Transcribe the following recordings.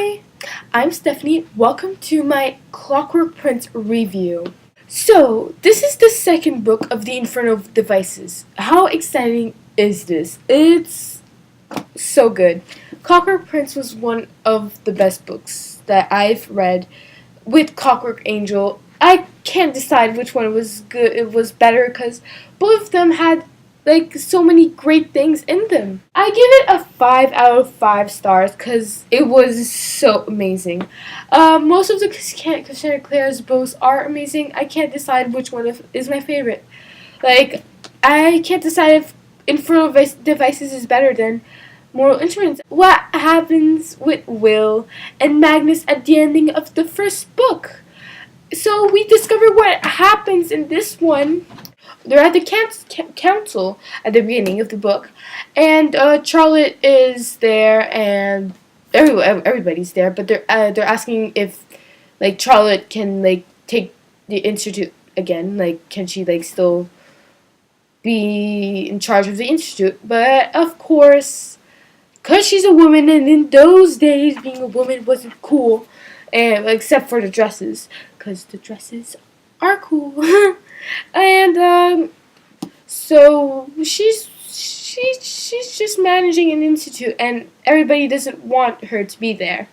Hi, I'm Stephanie. Welcome to my Clockwork Prince review. So, this is the second book of the Infernal Devices. How exciting is this? It's so good. Clockwork Prince was one of the best books that I've read with Clockwork Angel. I can't decide which one was good. It was better because both of them had so many great things in them. I give it a 5 out of 5 stars because it was so amazing. Most of the Cassandra Clare's books are amazing. I can't decide which one is my favorite. I can't decide if Infernal Devices is better than Moral Instruments. What happens with Will and Magnus at the ending of the first book? So we discover what happens in this one. They're at the council at the beginning of the book, and Charlotte is there, and everybody's there. But they're asking if Charlotte can take the institute again. Can she still be in charge of the institute? But of course, because she's a woman, and in those days being a woman wasn't cool, and except for the dresses, because the dresses are cool. And so she's just managing an institute, and everybody doesn't want her to be there,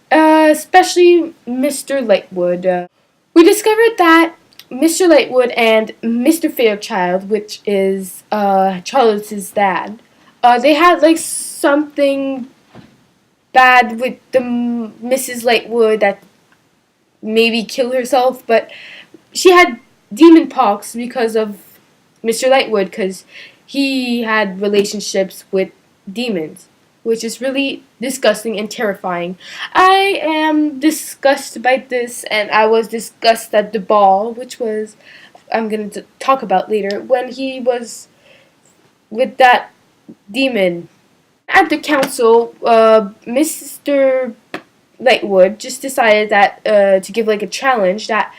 especially Mr. Lightwood. We discovered that Mr. Lightwood and Mr. Fairchild, which is Charlotte's dad, they had something bad with the Mrs. Lightwood that maybe killed herself, but she had demon pox because of Mr. Lightwood, because he had relationships with demons, which is really disgusting and terrifying. I am disgusted by this, and I was disgusted at the ball, which was I'm going to talk about later, when he was with that demon. At the council, Mr. Lightwood just decided that to give a challenge that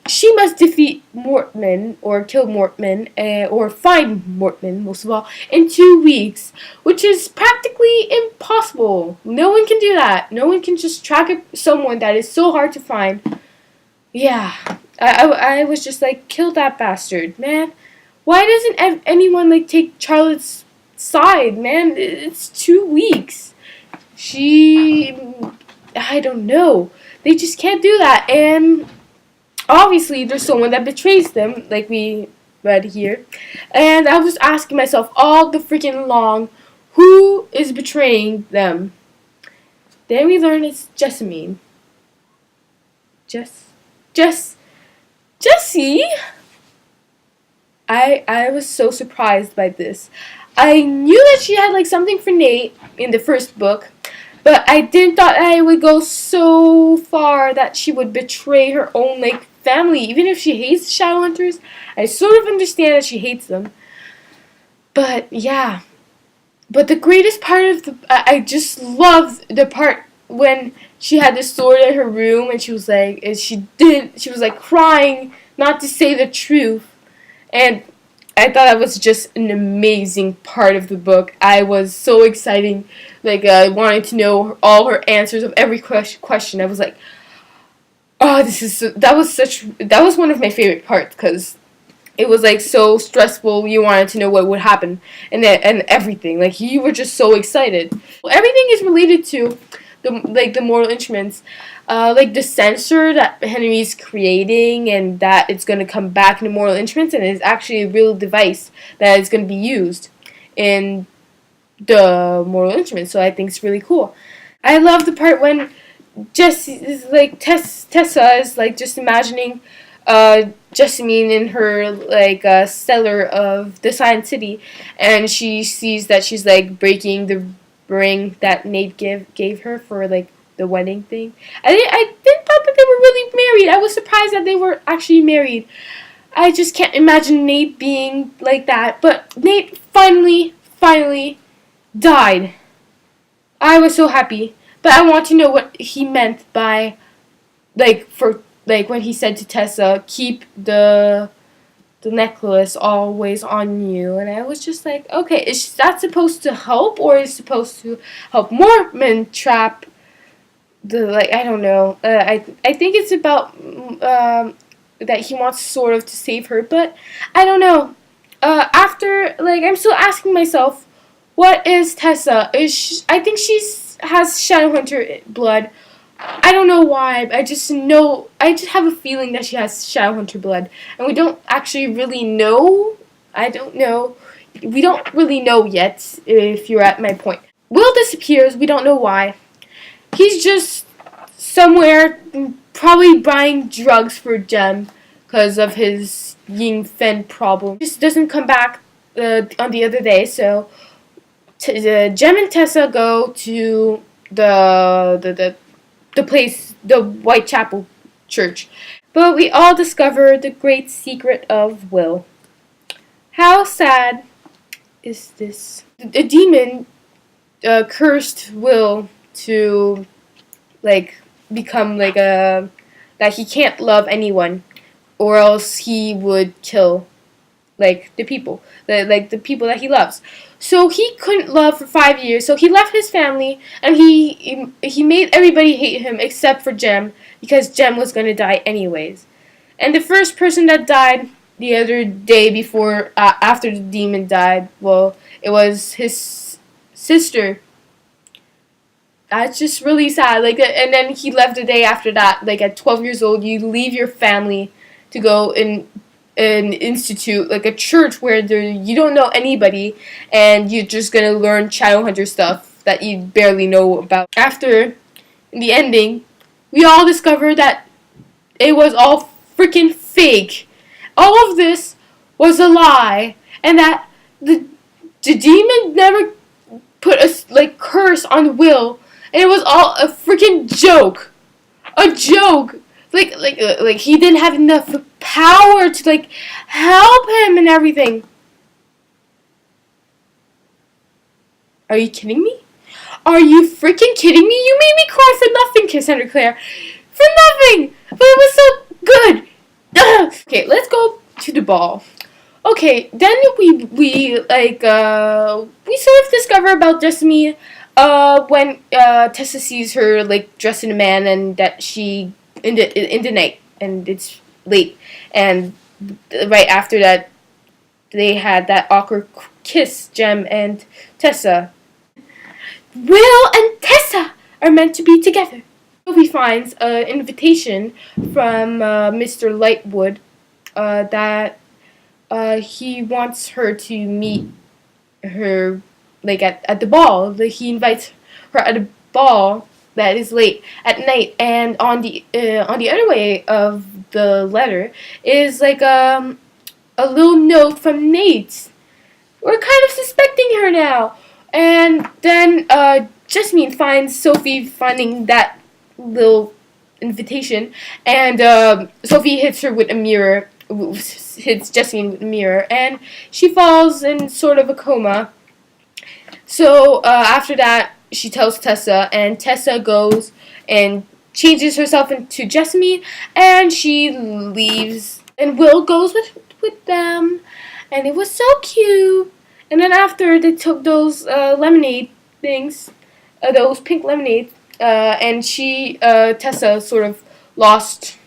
she must defeat Mortman, or kill Mortman, or find Mortman, most of all, in 2 weeks, which is practically impossible. No one can do that. No one can just track someone that is so hard to find. Yeah, I was just kill that bastard, man. Why doesn't anyone take Charlotte's side, man? It's 2 weeks. I don't know. They just can't do that, and obviously there's someone that betrays them, like we read here. And I was asking myself all the freaking long, who is betraying them? Then we learn it's Jessamine. Jessie? I was so surprised by this. I knew that she had something for Nate in the first book, but I didn't thought I would go so far that she would betray her own family, even if she hates Shadowhunters. I sort of understand that she hates them. But yeah. But the greatest part of I just loved the part when she had the sword in her room, and she was crying not to say the truth. And I thought that was just an amazing part of the book. I was so excited, I wanted to know all her answers of every question. I was like, oh, that was one of my favorite parts, because it was so stressful. You wanted to know what would happen, and everything. You were just so excited. Well, everything is related to the Mortal Instruments, the sensor that Henry's creating, and that it's going to come back in the Mortal Instruments, and it's actually a real device that is going to be used in the Mortal Instruments. So I think it's really cool. I love the part when Jessie is Tessa is just imagining Jessamine in her cellar of the Science City, and she sees that she's breaking the ring that Nate gave her for the wedding thing. I didn't thought that they were really married. I was surprised that they were actually married. I just can't imagine Nate being like that. But Nate finally died. I was so happy. But I want to know what he meant by when he said to Tessa, keep the necklace always on you. And I was just okay, is that supposed to help, or is it supposed to help Mortman trap I don't know. I think it's about that he wants sort of to save her, but I don't know. After I'm still asking myself, what is Tessa? I think she's has Shadowhunter blood. I don't know why. I just know. I just have a feeling that she has Shadowhunter blood, and we don't actually really know. I don't know. We don't really know yet. If you're at my point, Will disappears. We don't know why. He's just somewhere, probably buying drugs for Jem because of his Ying Fen problem. Just doesn't come back on the other day, so Jem and Tessa go to the place, the Whitechapel Church. But we all discover the great secret of Will. How sad is this? A demon cursed Will to become that he can't love anyone, or else he would kill the people, the people that he loves. So he couldn't love for 5 years. So he left his family, and he made everybody hate him except for Jem, because Jem was gonna die anyways. And the first person that died the other day before after the demon died, well, it was his sister. That's just really sad. And then he left the day after that. At 12 years old, you leave your family to go in an institute, like a church where you don't know anybody, and you're just gonna learn Shadowhunter stuff that you barely know about. After, in the ending, we all discover that it was all freaking fake. All of this was a lie, and that the demon never put a curse on Will. And it was all a freaking joke. A joke. He didn't have enough power to help him and everything. Are you kidding me? Are you freaking kidding me? You made me cry for nothing, Cassandra Clare. For nothing. But it was so good. Okay, let's go to the ball. Okay, then we sort of discover about Destiny when Tessa sees her dressed in a man, and that she in the night, and it's late, and right after that they had that awkward kiss, Jem and Tessa. Will and Tessa are meant to be together. Sophie finds an invitation from Mr. Lightwood that he wants her to meet her at the ball. He invites her at a ball that is late at night, and on the other way of the letter is a little note from Nate. We're kind of suspecting her now. And then Jessamine finds Sophie finding that little invitation, and Sophie hits her with a mirror, hits Jessamine with a mirror, and she falls in sort of a coma. So after that, she tells Tessa, and Tessa goes and changes herself into Jessamine, and she leaves, and Will goes with them, and it was so cute. And then after they took those lemonade things, those pink lemonades, and Tessa sort of lost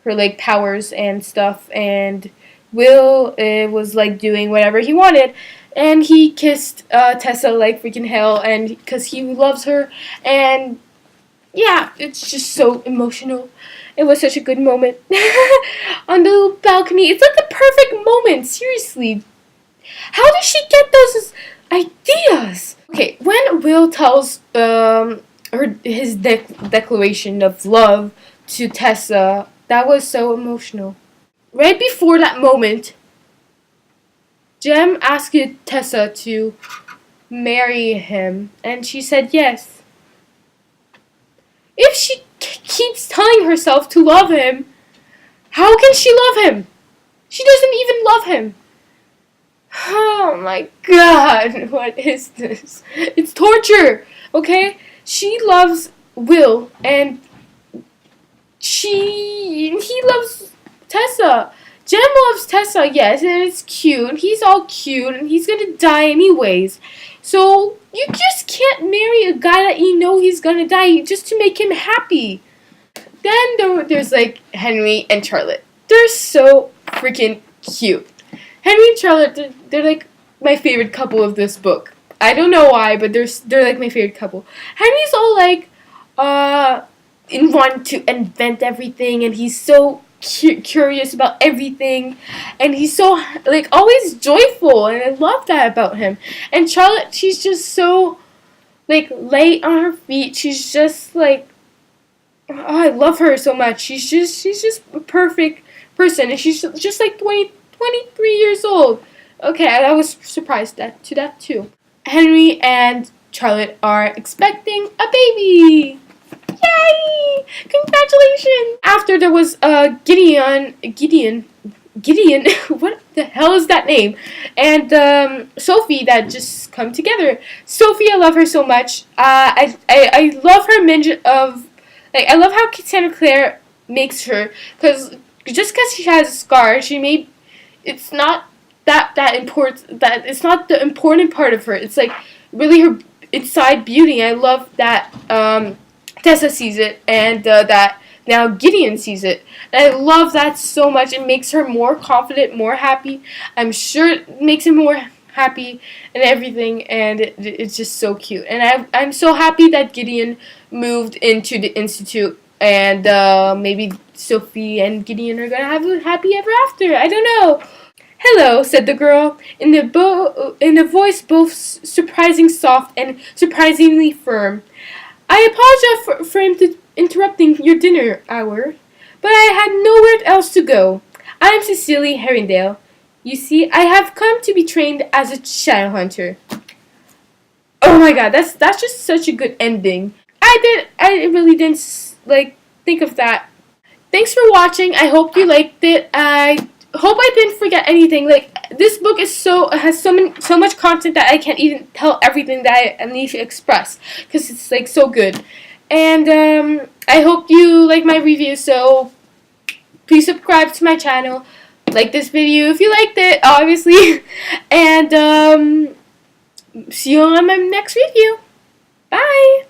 her powers and stuff, and Will was doing whatever he wanted, and he kissed Tessa like freaking hell, and because he loves her, and yeah, it's just so emotional. It was such a good moment on the little balcony. It's the perfect moment, seriously. How did she get those ideas? Okay, when Will tells his declaration of love to Tessa, that was so emotional. Right before that moment, Jem asked Tessa to marry him, and she said yes. If she keeps telling herself to love him, how can she love him? She doesn't even love him. Oh my god, what is this? It's torture, okay? She loves Will, and he loves Tessa. Jem loves Tessa, yes, and it's cute. He's all cute, and he's gonna die anyways. So you just can't marry a guy that you know he's gonna die just to make him happy. Then there's like Henry and Charlotte. They're so freaking cute. Henry and Charlotte, they're like my favorite couple of this book. I don't know why, but they're like my favorite couple. Henry's all like, and want to invent everything, and he's so curious about everything, and he's so like always joyful, and I love that about him. And Charlotte, she's just so like light on her feet. She's just like, oh, I love her so much. She's just a perfect person, and she's just like 23 years old. Okay, I was surprised to that too. Henry and Charlotte are expecting a baby. Yay! Congratulations! After there was Gideon, what the hell is that name? And Sophie that just come together. Sophie, I love her so much. I love her mention of, like, I love how Santa Claire makes her, because just because she has a scar, it's not that important, that it's not the important part of her. It's like really her inside beauty. I love that Tessa sees it, and that now Gideon sees it. And I love that so much. It makes her more confident, more happy. I'm sure it makes him more happy and everything, and it's just so cute. And I'm so happy that Gideon moved into the institute, and maybe Sophie and Gideon are gonna have a happy ever after. I don't know. "Hello," said the girl, in a voice both surprising soft and surprisingly firm. "I apologize for interrupting your dinner hour, but I had nowhere else to go. I am Cecily Herringdale. You see, I have come to be trained as a shadow hunter." Oh my god, that's just such a good ending. I really didn't like think of that. Thanks for watching. I hope you liked it. I hope I didn't forget anything. Like, this book has so much content that I can't even tell everything that I need to express, because it's like so good. And I hope you like my review, so please subscribe to my channel, like this video if you liked it, obviously, and see you on my next review. Bye!